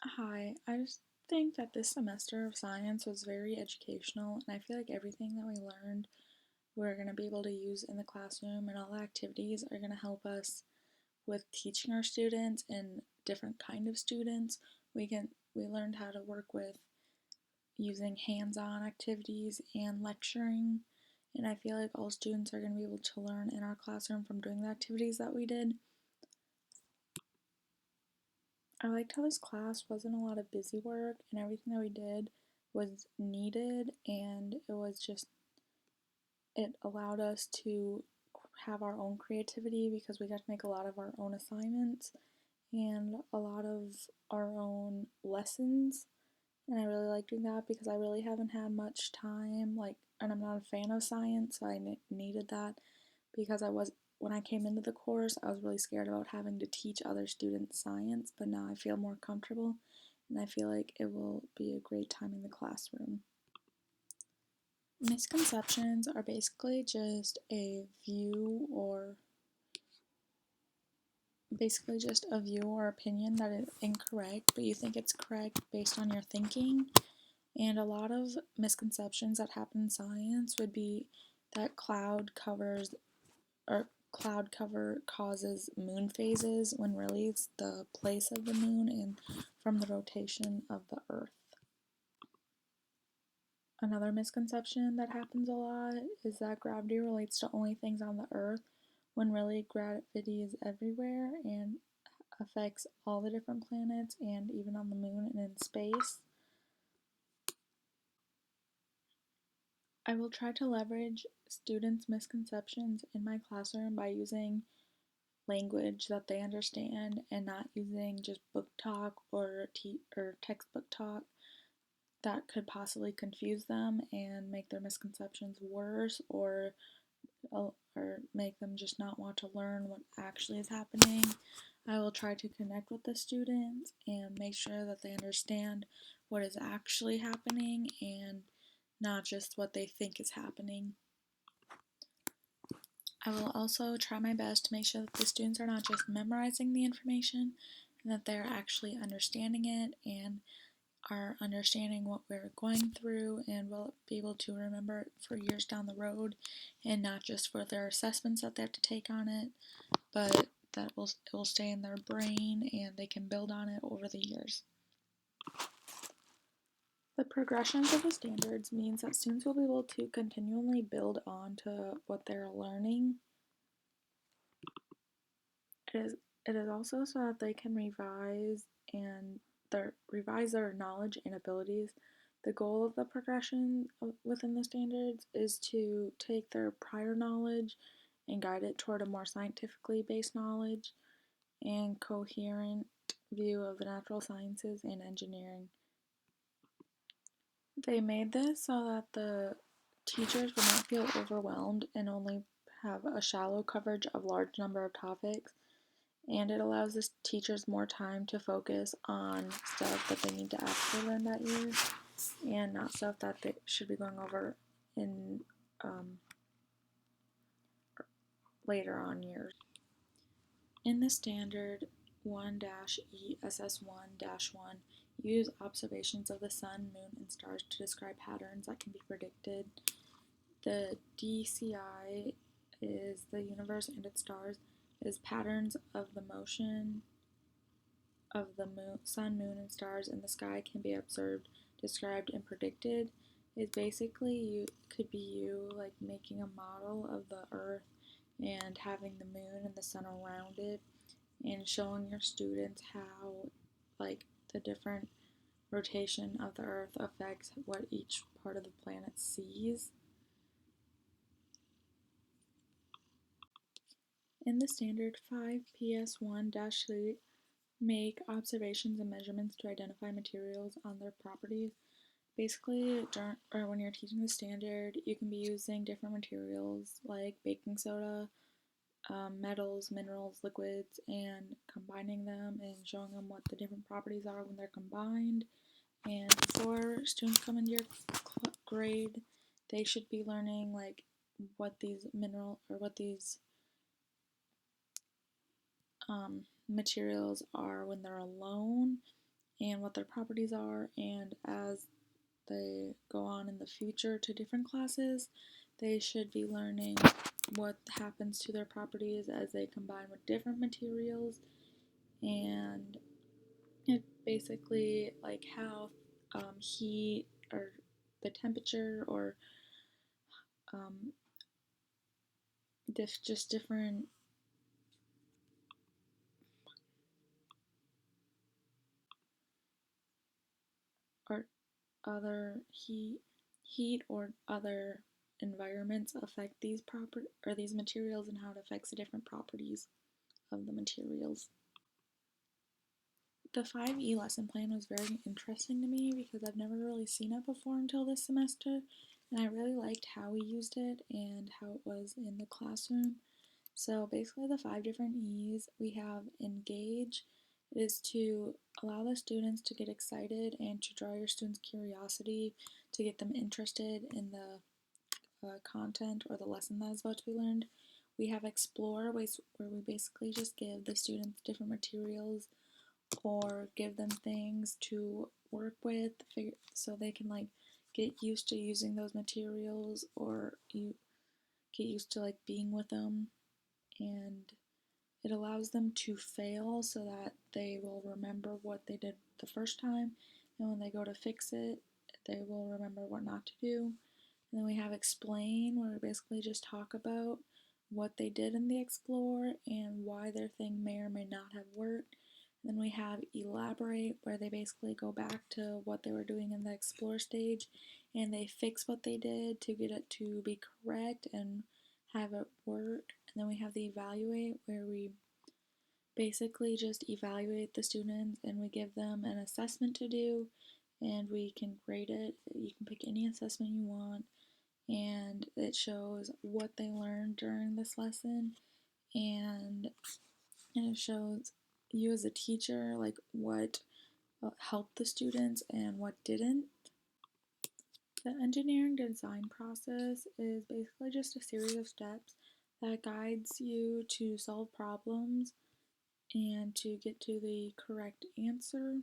Hi, I just think that this semester of science was very educational, and I feel like everything that we learned we're going to be able to use in the classroom, and all the activities are going to help us with teaching our students and different kind of students. We learned how to work with using hands-on activities and lecturing, and I feel like all students are going to be able to learn in our classroom from doing the activities that we did. I liked how this class wasn't a lot of busy work and everything that we did was needed, and it allowed us to have our own creativity because we got to make a lot of our own assignments and a lot of our own lessons. And I really like doing that because I really haven't had much time, and I'm not a fan of science, so I needed that because when I came into the course, I was really scared about having to teach other students science, but now I feel more comfortable and I feel like it will be a great time in the classroom. Misconceptions are basically just a view or opinion that is incorrect, but you think it's correct based on your thinking. And a lot of misconceptions that happen in science would be that cloud cover causes moon phases when really it's the place of the moon and from the rotation of the earth. Another misconception that happens a lot is that gravity relates to only things on the earth when really gravity is everywhere and affects all the different planets and even on the moon and in space. I will try to leverage students' misconceptions in my classroom by using language that they understand and not using just book talk or textbook talk that could possibly confuse them and make their misconceptions worse or make them just not want to learn what actually is happening. I will try to connect with the students and make sure that they understand what is actually happening and not just what they think is happening. I will also try my best to make sure that the students are not just memorizing the information and that they're actually understanding it and are understanding what we're going through and will be able to remember it for years down the road and not just for their assessments that they have to take on it, but it will stay in their brain and they can build on it over the years. The progressions of the standards means that students will be able to continually build on to what they're learning. It is also so that they can and revise their knowledge and abilities. The goal of the progression within the standards is to take their prior knowledge and guide it toward a more scientifically based knowledge and coherent view of the natural sciences and engineering. They made this so that the teachers would not feel overwhelmed and only have a shallow coverage of large number of topics, and it allows the teachers more time to focus on stuff that they need to actually learn that year and not stuff that they should be going over in later on years. In the standard 1-ESS1-1, use observations of the sun, moon, and stars to describe patterns that can be predicted. The DCI is the universe and its stars, is patterns of the motion of the sun, moon, and stars in the sky can be observed, described, and predicted. Is basically could be you like making a model of the Earth and having the moon and the sun around it, and showing your students how like the different rotation of the Earth affects what each part of the planet sees. In the standard 5PS1-3, make observations and measurements to identify materials on their properties. Basically, when you're teaching the standard, you can be using different materials like baking soda, metals, minerals, liquids, and combining them and showing them what the different properties are when they're combined. And before students come into your grade, they should be learning like what these materials are when they're alone and what their properties are, and as they go on in the future to different classes, they should be learning what happens to their properties as they combine with different materials, and it basically like how heat or the temperature or um, just different or other heat or other environments affect these proper or these materials and how it affects the different properties of the materials. The 5E lesson plan was very interesting to me because I've never really seen it before until this semester, and I really liked how we used it and how it was in the classroom. So basically the 5 different E's, we have engage, is to allow the students to get excited and to draw your students' curiosity, to get them interested in the content or the lesson that is about to be learned. We have explore, where we basically just give the students different materials or give them things to work with so they can like get used to using those materials, or you get used to like being with them, and it allows them to fail so that they will remember what they did the first time, and when they go to fix it they will remember what not to do. And then we have explain, where we basically just talk about what they did in the explore and why their thing may or may not have worked. And then we have elaborate, where they basically go back to what they were doing in the explore stage and they fix what they did to get it to be correct and have it work. And then we have the evaluate, where we basically just evaluate the students and we give them an assessment to do and we can grade it. You can pick any assessment you want, and it shows what they learned during this lesson, and it shows you as a teacher like what helped the students and what didn't. The engineering design process is basically just a series of steps that guides you to solve problems and to get to the correct answer.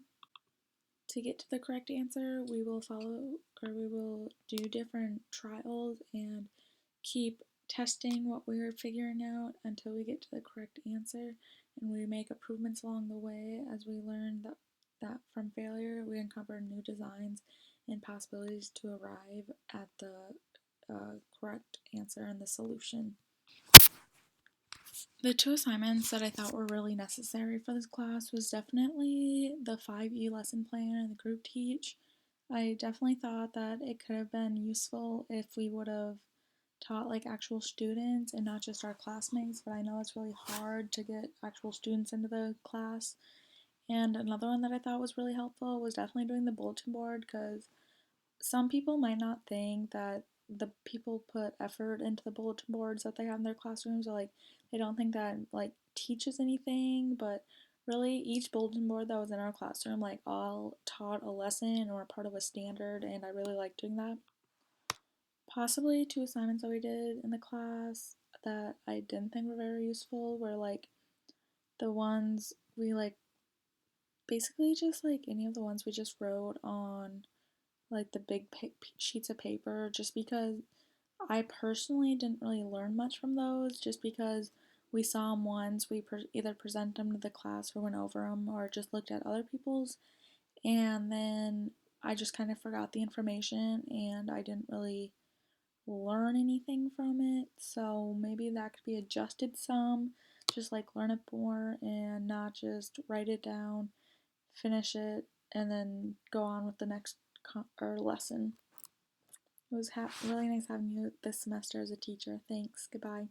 To get to the correct answer, we will do different trials and keep testing what we're figuring out until we get to the correct answer, and we make improvements along the way as we learn that from failure we uncover new designs and possibilities to arrive at the correct answer and the solution. The 2 assignments that I thought were really necessary for this class was definitely the 5E lesson plan and the group teach. I definitely thought that it could have been useful if we would have taught like actual students and not just our classmates, but I know it's really hard to get actual students into the class. And another one that I thought was really helpful was definitely doing the bulletin board, because some people might not think that the people put effort into the bulletin boards that they have in their classrooms, or like they don't think that like teaches anything, but really each bulletin board that was in our classroom like all taught a lesson or part of a standard, and I really liked doing that. Possibly 2 assignments that we did in the class that I didn't think were very useful were like the ones we like basically just like any of the ones we just wrote on like the big sheets of paper, just because I personally didn't really learn much from those, just because we saw them once, we either present them to the class or went over them or just looked at other people's, and then I just kind of forgot the information and I didn't really learn anything from it. So maybe that could be adjusted some, just like learn it more and not just write it down, finish it, and then go on with the next lesson. It was really nice having you this semester as a teacher. Thanks. Goodbye.